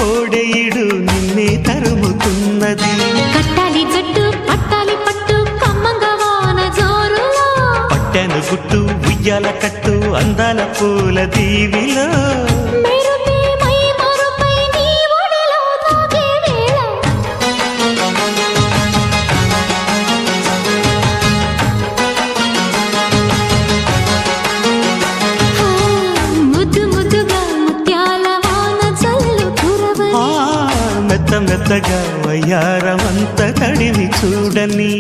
కోడెయిడు నిన్నే తరుముతున్నది. కట్టాలి జట్టు పట్టాలి పట్టు కమ్మంగా వాన జోరులో, పట్టెను గుట్టు ఉయ్యాల కట్టు అందాల పూల దీవిలో. మెరుపే మై మరుపై నీ ఒడిలో తాగే వేళ, ముద్దు ముద్దుగా ముత్యాల వాన చల్లు కురవని, మెత్త మెత్తగా వయ్యారమంత తడివి చూడని.